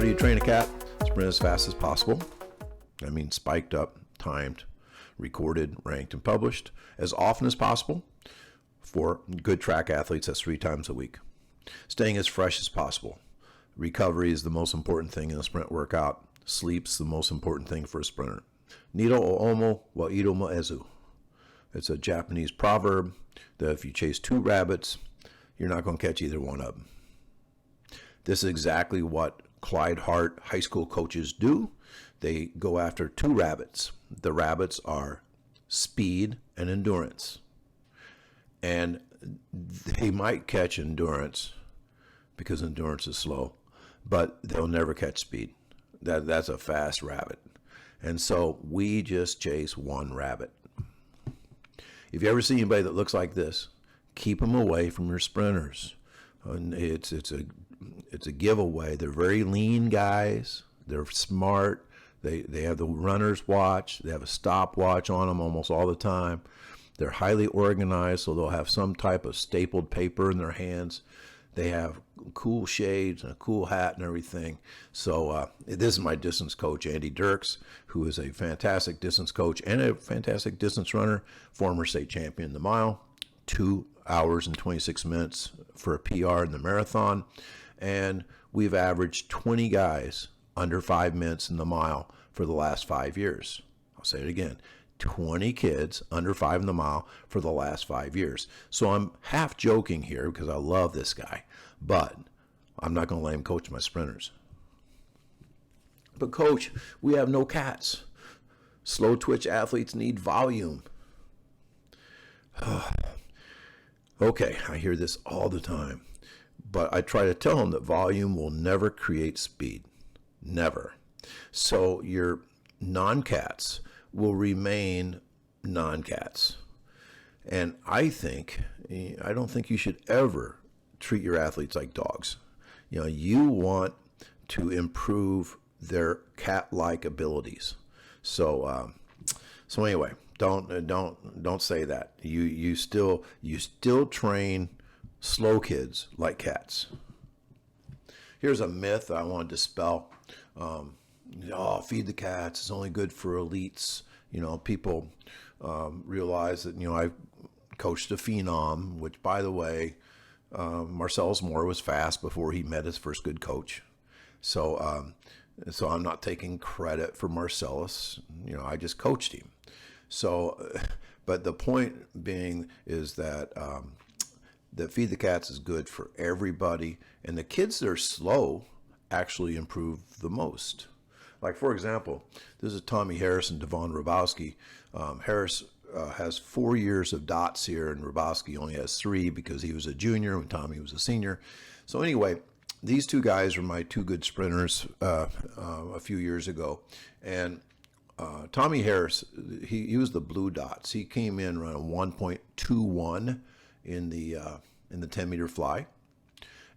do you train a cat? Sprint as fast as possible. That means spiked up, timed, recorded, ranked, and published as often as possible. For good track athletes, that's 3 times a week. Staying as fresh as possible. Recovery is the most important thing in a sprint workout. Sleep's the most important thing for a sprinter. Nido o omo wa iro mo ezu. It's a Japanese proverb that if you chase 2 rabbits, you're not going to catch either one of them. This is exactly what Clyde Hart high school coaches do. They go after 2 rabbits. The rabbits are speed and endurance. And they might catch endurance because endurance is slow, but they'll never catch speed. That's a fast rabbit. And so we just chase 1 rabbit. If you ever see anybody that looks like this, keep them away from your sprinters. And it's a giveaway. They're very lean guys. They're smart. They have the runner's watch. They have a stopwatch on them almost all the time. They're highly organized, so they'll have some type of stapled paper in their hands. They have cool shades and a cool hat and everything. So this is my distance coach, Andy Dirks, who is a fantastic distance coach and a fantastic distance runner, former state champion in the mile, 2 hours and 26 minutes for a PR in the marathon. And we've averaged 20 guys under 5 minutes in the mile for the last 5 years. I'll say it again. 20 kids under 5 in the mile for the last 5 years. So I'm half joking here because I love this guy, but I'm not going to let him coach my sprinters. But coach, we have no cats. Slow twitch athletes need volume. Okay, I hear this all the time, but I try to tell them that volume will never create speed. Never. So your non-cats will remain non-cats. And I don't think you should ever treat your athletes like dogs. You want to improve their cat-like abilities. So anyway, don't say that. You still train slow kids like cats. Here's a myth I want to dispel. Feed the cats. It's only good for elites. People realize that, I coached a phenom, which, by the way, Marcellus Moore was fast before he met his first good coach. So I'm not taking credit for Marcellus. I just coached him. So, but the point being is that Feed the Cats is good for everybody. And the kids that are slow actually improve the most. Like, for example, this is Tommy Harris and Devon Rabowski. Harris has 4 years of dots here, and Rabowski only has 3 because he was a junior when Tommy was a senior. So anyway, these 2 guys were my 2 good sprinters a few years ago. And Tommy Harris, he was the blue dots. He came in around 1.21 in the 10-meter fly.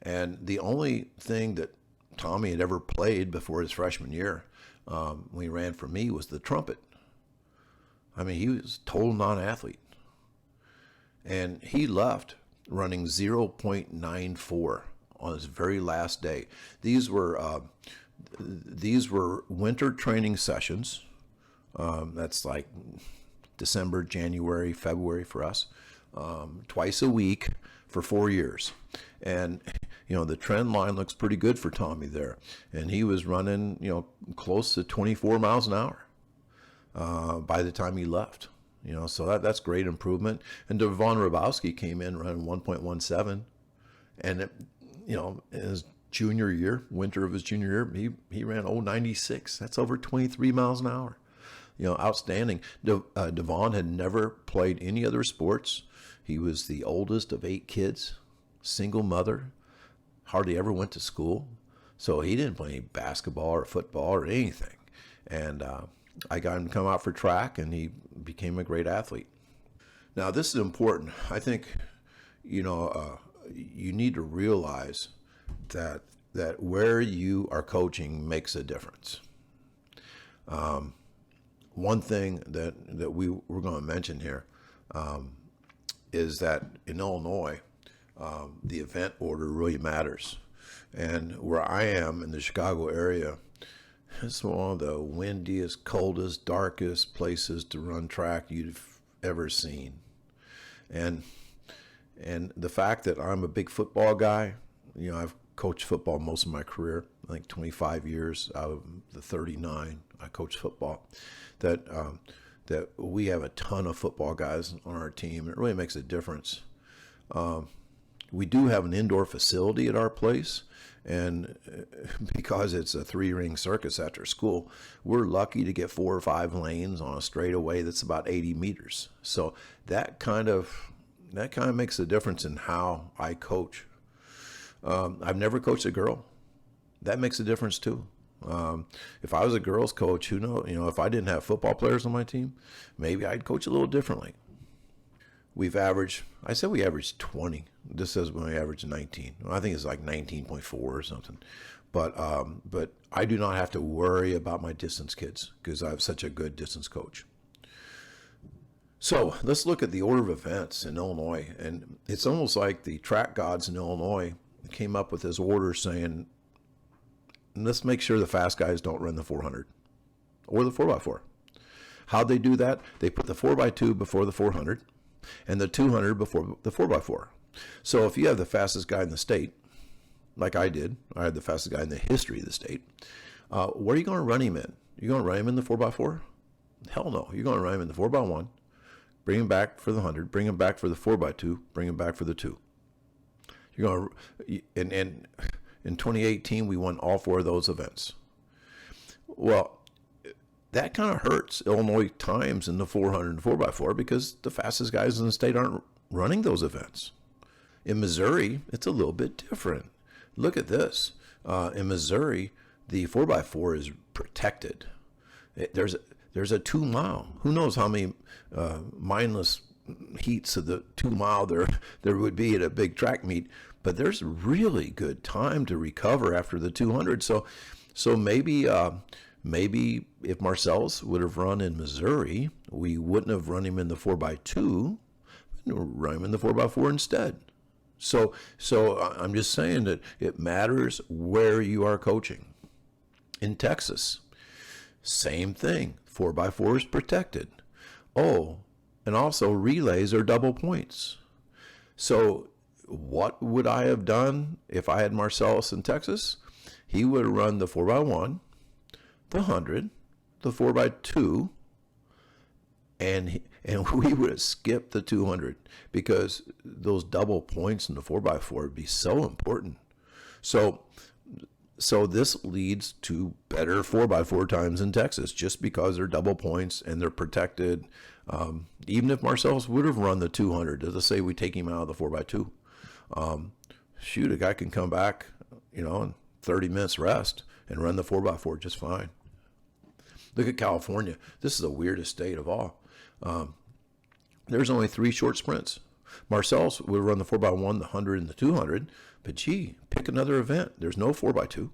And the only thing that Tommy had ever played before his freshman year when he ran for me was the trumpet. He was a total non-athlete. And he left running 0.94 on his very last day. These were winter training sessions. That's like December, January, February for us, twice a week for 4 years. And the trend line looks pretty good for Tommy there. And he was running, close to 24 miles an hour by the time he left. So that's great improvement. And Devon Rabowski came in running 1.17. And, in his junior year, winter of his junior year, he ran 0.96. That's over 23 miles an hour. Outstanding. Devon had never played any other sports. He was the oldest of 8 kids, single mother, hardly ever went to school. So he didn't play any basketball or football or anything. And I got him to come out for track, and he became a great athlete. Now, this is important. I think, you need to realize that where you are coaching makes a difference. One thing that we're going to mention here is that in Illinois, the event order really matters. And where I am in the Chicago area, it's one of the windiest, coldest, darkest places to run track you've ever seen. And the fact that I'm a big football guy, I've coached football most of my career, I think 25 years out of the 39 I coached football, that we have a ton of football guys on our team. It really makes a difference. We do have an indoor facility at our place, and because it's a 3-ring circus after school, we're lucky to get 4 or 5 lanes on a straightaway that's about 80 meters. So that kind of makes a difference in how I coach. I've never coached a girl. That makes a difference too. If I was a girls coach, who knows? If I didn't have football players on my team, maybe I'd coach a little differently. We averaged 20. This says we averaged 19. I think it's like 19.4 or something. But I do not have to worry about my distance kids because I have such a good distance coach. So let's look at the order of events in Illinois. And it's almost like the track gods in Illinois came up with this order saying, let's make sure the fast guys don't run the 400 or the 4x4. How'd they do that? They put the 4x2 before the 400 and the 200 before the 4x4. So if you have the fastest guy in the state, like I did, I had the fastest guy in the history of the state, where are you going to run him in? You're going to run him in the 4x4? Hell no. You're going to run him in the 4x1, bring him back for the 100, bring him back for the 4x2, bring him back for the 2. You're going to, and in 2018, we won all 4 of those events. Well, that kind of hurts Illinois times in the 400 and 4x4 because the fastest guys in the state aren't running those events. In Missouri, it's a little bit different. Look at this. In Missouri, the 4x4 is protected. There's a 2 mile. Who knows how many mindless heats of the 2 mile there would be at a big track meet, but there's really good time to recover after the 200. So maybe if Marcellus would have run in Missouri, we wouldn't have run him in the 4x2, we'd run him in the 4x4 instead. So I'm just saying that it matters where you are coaching. In Texas, same thing. 4x4 is protected. Oh, and also relays are double points. So what would I have done if I had Marcellus in Texas? He would have run the 4x1, the 100, the 4x2, and we would have skipped the 200 because those double points in the 4x4 would be so important. So this leads to better 4x4 times in Texas just because they're double points and they're protected. Even if Marcellus would have run the 200, let's say we take him out of the 4x2, a guy can come back, in 30 minutes rest and run the 4x4 just fine. Look at California. This is the weirdest state of all. There's only 3 short sprints. Marcellus would run the 4x1, the 100, and the 200, but pick another event. There's no 4x2.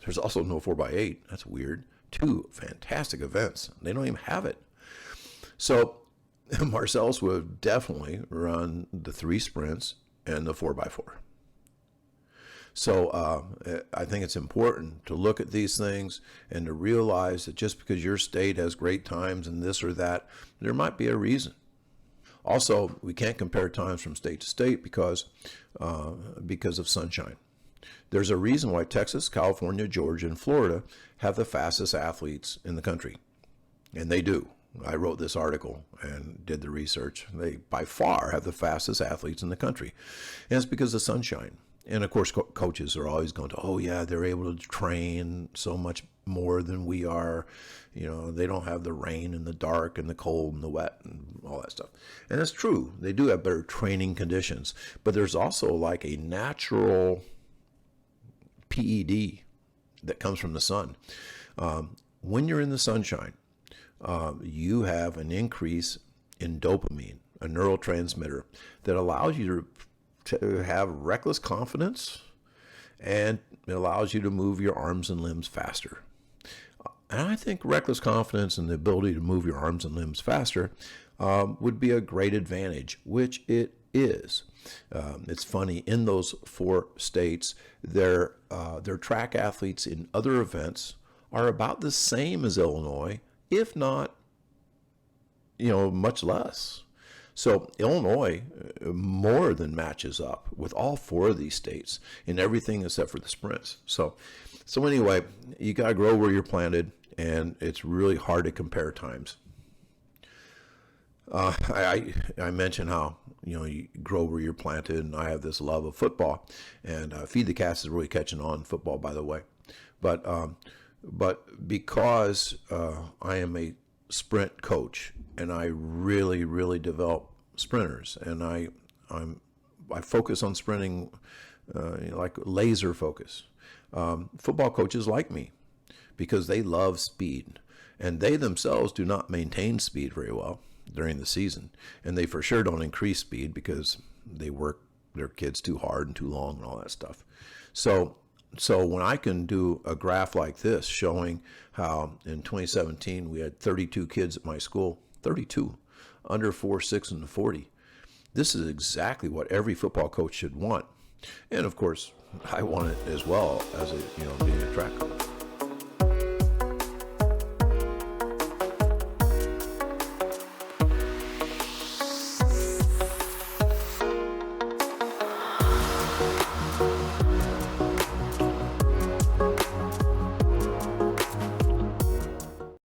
There's also no 4x8. That's weird. 2 fantastic events. They don't even have it. So Marcellus would definitely run the 3 sprints and the 4x4. So I think it's important to look at these things and to realize that just because your state has great times and this or that, there might be a reason. Also, we can't compare times from state to state because of sunshine. There's a reason why Texas, California, Georgia, and Florida have the fastest athletes in the country. And they do. I wrote this article and did the research. They, by far, have the fastest athletes in the country. And it's because of sunshine. And, of course, coaches are always going to, oh, yeah, they're able to train so much more than we are. They don't have the rain and the dark and the cold and the wet and all that stuff. And it's true. They do have better training conditions. But there's also like a natural PED that comes from the sun. When you're in the sunshine, you have an increase in dopamine, a neurotransmitter that allows you to have reckless confidence, and it allows you to move your arms and limbs faster. And I think reckless confidence and the ability to move your arms and limbs faster would be a great advantage, which it is. It's funny, in those 4 states, their track athletes in other events are about the same as Illinois, if not, much less. So Illinois more than matches up with all 4 of these states in everything except for the sprints. So anyway, you got to grow where you're planted, and it's really hard to compare times. I mentioned how you grow where you're planted, and I have this love of football, and Feed the Cats is really catching on in football, by the way. But because I am a sprint coach, and I really develop sprinters, and I focus on sprinting like laser focus. Football coaches like me because they love speed, and they themselves do not maintain speed very well during the season, and they for sure don't increase speed because they work their kids too hard and too long and all that stuff. So when I can do a graph like this showing how in 2017 we had 32 kids at my school, 32, under 4.6 in the 40, this is exactly what every football coach should want. And of course, I want it as well as being a track coach.